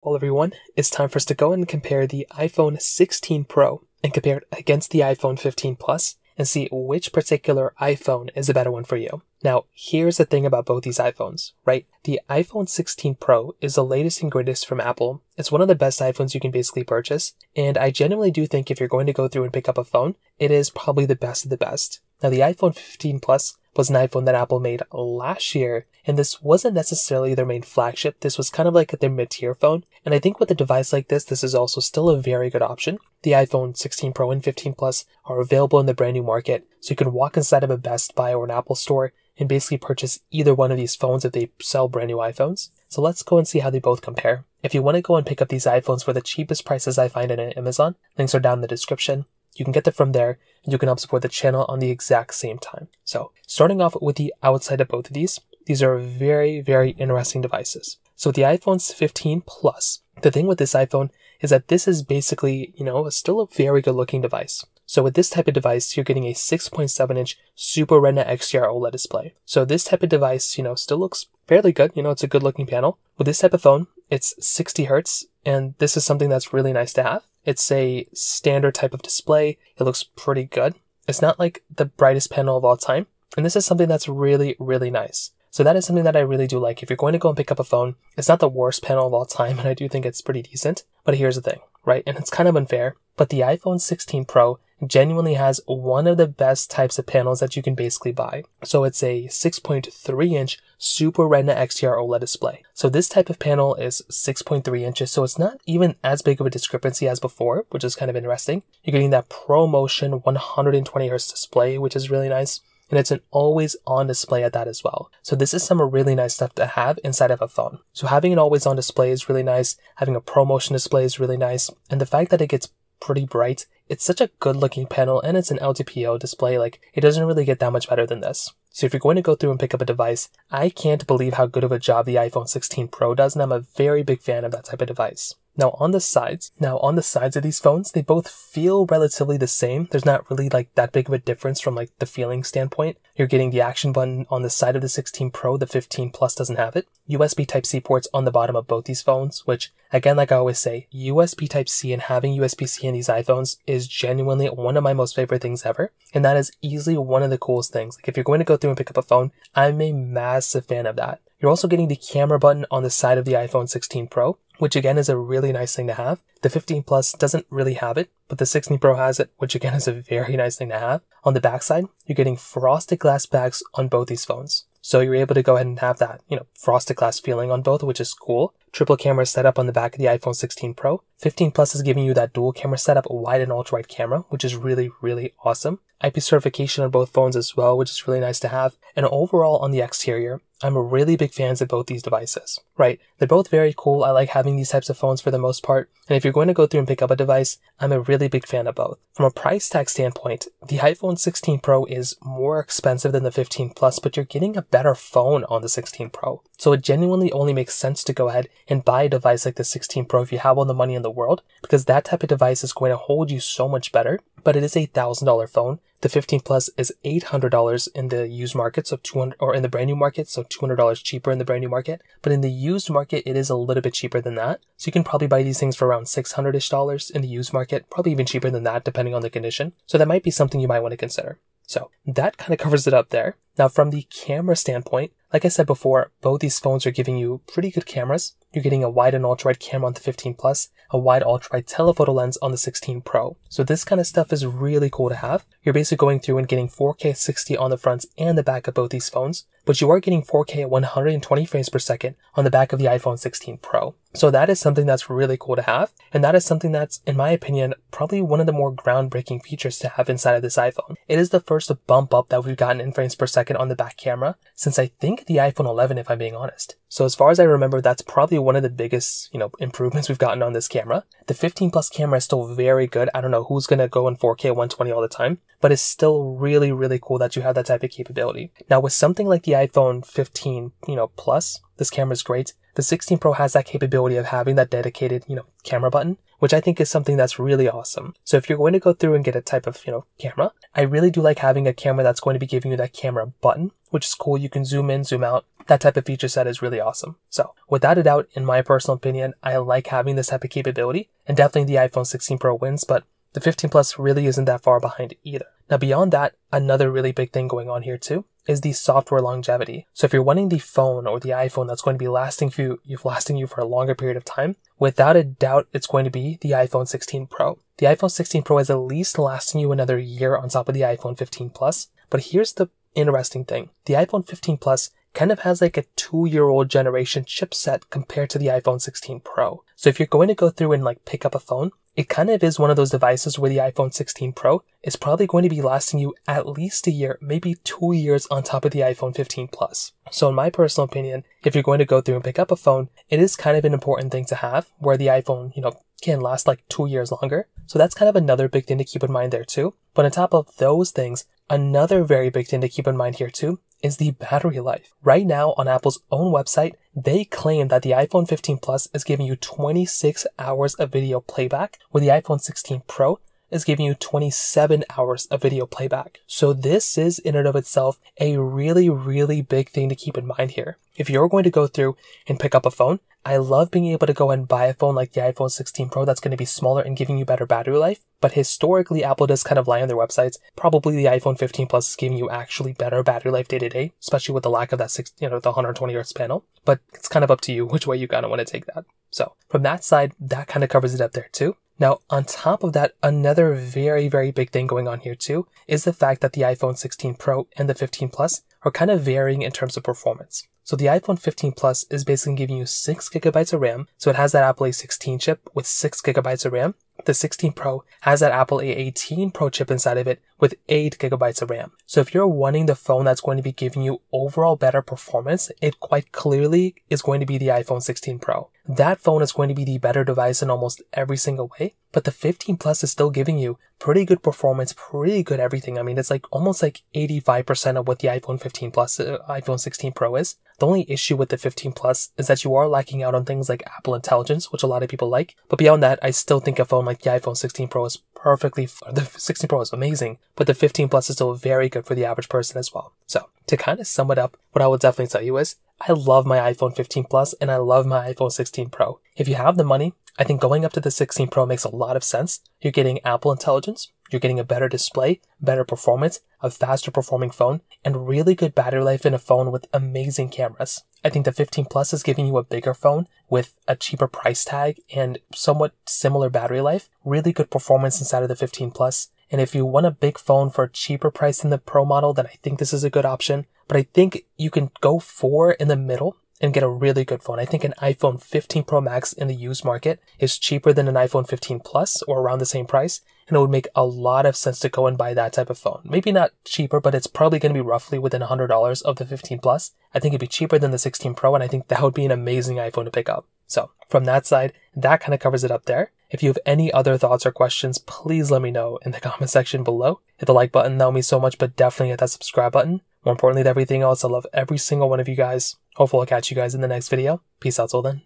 Well, everyone, it's time for us to go and compare the iPhone 16 Pro and compare it against the iPhone 15 Plus and see which particular iPhone is a better one for you. Now, here's the thing about both these iPhones, right? The iPhone 16 Pro is the latest and greatest from Apple. It's one of the best iPhones you can basically purchase, and I genuinely do think if you're going to go through and pick up a phone, it is probably the best of the best. Now, the iPhone 15 Plus was an iPhone that Apple made last year, and this wasn't necessarily their main flagship. This was kind of like their mid-tier phone, and I think with a device like this is also still a very good option. The iPhone 16 Pro and 15 Plus are available in the brand new market, so you can walk inside of a Best Buy or an Apple store and basically purchase either one of these phones if they sell brand new iPhones. So let's go and see how they both compare. If you want to go and pick up these iPhones for the cheapest prices I find on Amazon, links are down in the description. You can get them from there, and you can help support the channel on the exact same time. So, starting off with the outside of both of these are very, very interesting devices. So with the iPhone 15 Plus, the thing with this iPhone is that this is basically, still a very good looking device. So with this type of device, you're getting a 6.7-inch Super Retina XDR OLED display. So this type of device, still looks fairly good. It's a good looking panel. With this type of phone, it's 60 Hz, and this is something that's really nice to have. It's a standard type of display. It looks pretty good. It's not like the brightest panel of all time, and this is something that's really, really nice. So that is something that I really do like. If you're going to go and pick up a phone, it's not the worst panel of all time, and I do think it's pretty decent. But here's the thing, right? And it's kind of unfair, but the iPhone 16 Pro genuinely has one of the best types of panels that you can basically buy. So it's a 6.3-inch Super Retina XDR OLED display. So this type of panel is 6.3 inches, so it's not even as big of a discrepancy as before, which is kind of interesting. You're getting that ProMotion 120 Hz display, which is really nice. And it's an always-on display at that as well. So this is some really nice stuff to have inside of a phone. So having an always-on display is really nice. Having a ProMotion display is really nice. And the fact that it gets pretty bright, it's such a good-looking panel, and it's an LTPO display. It doesn't really get that much better than this. So if you're going to go through and pick up a device, I can't believe how good of a job the iPhone 16 Pro does, and I'm a very big fan of that type of device. Now on the sides of these phones, they both feel relatively the same. There's not really that big of a difference from the feeling standpoint. You're getting the action button on the side of the 16 Pro, the 15 Plus doesn't have it. USB Type-C ports on the bottom of both these phones, which again, like I always say, USB Type-C and having USB-C in these iPhones is genuinely one of my most favorite things ever. And that is easily one of the coolest things. If you're going to go through and pick up a phone, I'm a massive fan of that. You're also getting the camera button on the side of the iPhone 16 Pro, which again is a really nice thing to have. The 15 Plus doesn't really have it, but the 16 Pro has it, which again is a very nice thing to have. On the backside, you're getting frosted glass backs on both these phones. So you're able to go ahead and have that, frosted glass feeling on both, which is cool. Triple camera setup on the back of the iPhone 16 Pro. 15 Plus is giving you that dual camera setup, wide and ultra wide camera, which is really, really awesome. IP certification on both phones as well, which is really nice to have. And overall on the exterior, I'm a really big fan of both these devices, right? They're both very cool. I like having these types of phones for the most part. And if you're going to go through and pick up a device, I'm a really big fan of both. From a price tag standpoint, the iPhone 16 Pro is more expensive than the 15 Plus, but you're getting a better phone on the 16 Pro. So it genuinely only makes sense to go ahead and buy a device like the 16 Pro if you have all the money in the world, because that type of device is going to hold you so much better. But it is a $1,000 phone. The 15 Plus is $800 in the used market, so in the brand new market, so $200 cheaper in the brand new market. But in the used market, it is a little bit cheaper than that. So you can probably buy these things for around $600-ish in the used market, probably even cheaper than that depending on the condition. So that might be something you might want to consider. So that kind of covers it up there. Now from the camera standpoint, like I said before, both these phones are giving you pretty good cameras. You're getting a wide and ultra-wide camera on the 15 Plus, a wide ultra-wide telephoto lens on the 16 Pro. So this kind of stuff is really cool to have. You're basically going through and getting 4K 60 on the fronts and the back of both these phones, but you are getting 4K at 120 frames per second on the back of the iPhone 16 Pro. So that is something that's really cool to have, and that is something that's, in my opinion, probably one of the more groundbreaking features to have inside of this iPhone. It is the first bump up that we've gotten in frames per second on the back camera since I think the iPhone 11, if I'm being honest. So as far as I remember, that's probably one of the biggest, improvements we've gotten on this camera. The 15 Plus camera is still very good. I don't know who's going to go in 4K 120 all the time, but it's still really, really cool that you have that type of capability. Now with something like the iPhone 15, Plus, this camera is great. The 16 Pro has that capability of having that dedicated, camera button, which I think is something that's really awesome. So if you're going to go through and get a type of, camera, I really do like having a camera that's going to be giving you that camera button, which is cool. You can zoom in, zoom out, that type of feature set is really awesome. So without a doubt, in my personal opinion, I like having this type of capability, and definitely the iPhone 16 Pro wins, but the 15 Plus really isn't that far behind either. Now beyond that, another really big thing going on here too is the software longevity. So if you're wanting the phone or the iPhone that's going to be lasting you for a longer period of time, without a doubt, it's going to be the iPhone 16 Pro. The iPhone 16 Pro is at least lasting you another year on top of the iPhone 15 Plus. But here's the interesting thing. The iPhone 15 Plus kind of has like a 2-year-old generation chipset compared to the iPhone 16 Pro. So if you're going to go through and like pick up a phone, it kind of is one of those devices where the iPhone 16 Pro is probably going to be lasting you at least a year, maybe 2 years on top of the iPhone 15 Plus. So in my personal opinion, if you're going to go through and pick up a phone, it is kind of an important thing to have where the iPhone, can last like 2 years longer. So that's kind of another big thing to keep in mind there too. But on top of those things, another very big thing to keep in mind here too is the battery life. Right now on Apple's own website, they claim that the iPhone 15 Plus is giving you 26 hours of video playback, where the iPhone 16 Pro is giving you 27 hours of video playback. So this is in and of itself a really, really big thing to keep in mind here. If you're going to go through and pick up a phone, I love being able to go and buy a phone like the iPhone 16 Pro that's going to be smaller and giving you better battery life. But historically, Apple does kind of lie on their websites. Probably the iPhone 15 Plus is giving you actually better battery life day to day, especially with the lack of that the 120 Hz panel. But it's kind of up to you which way you kind of want to take that. So from that side, that kind of covers it up there too. Now, on top of that, another very, very big thing going on here too is the fact that the iPhone 16 Pro and the 15 Plus are kind of varying in terms of performance. So the iPhone 15 Plus is basically giving you 6 gigabytes of RAM. So it has that Apple A16 chip with 6 gigabytes of RAM. The 16 Pro has that Apple A18 Pro chip inside of it with 8 gigabytes of RAM. So if you're wanting the phone that's going to be giving you overall better performance, it quite clearly is going to be the iPhone 16 Pro. That phone is going to be the better device in almost every single way, but the 15 Plus is still giving you pretty good performance, pretty good everything. I mean, it's like almost like 85% of what the iPhone 15 Plus, iPhone 16 Pro is. The only issue with the 15 Plus is that you are lacking out on things like Apple Intelligence, which a lot of people like. But beyond that, I still think a phone like the iPhone 16 Pro is the 16 Pro is amazing, but the 15 Plus is still very good for the average person as well. So to kind of sum it up, what I will definitely tell you is I love my iPhone 15 Plus and I love my iPhone 16 Pro. If you have the money, I think going up to the 16 Pro makes a lot of sense. You're getting Apple Intelligence, you're getting a better display, better performance, a faster performing phone, and really good battery life in a phone with amazing cameras. I think the 15 Plus is giving you a bigger phone with a cheaper price tag and somewhat similar battery life, really good performance inside of the 15 Plus. And if you want a big phone for a cheaper price than the Pro model, then I think this is a good option. But I think you can go 4 in the middle and get a really good phone. I think an iPhone 15 Pro Max in the used market is cheaper than an iPhone 15 Plus or around the same price. And it would make a lot of sense to go and buy that type of phone. Maybe not cheaper, but it's probably going to be roughly within $100 of the 15 Plus. I think it'd be cheaper than the 16 Pro, and I think that would be an amazing iPhone to pick up. So from that side, that kind of covers it up there. If you have any other thoughts or questions, please let me know in the comment section below. Hit the like button, that would mean so much, but definitely hit that subscribe button. More importantly than everything else, I love every single one of you guys. Hopefully I'll catch you guys in the next video. Peace out till then.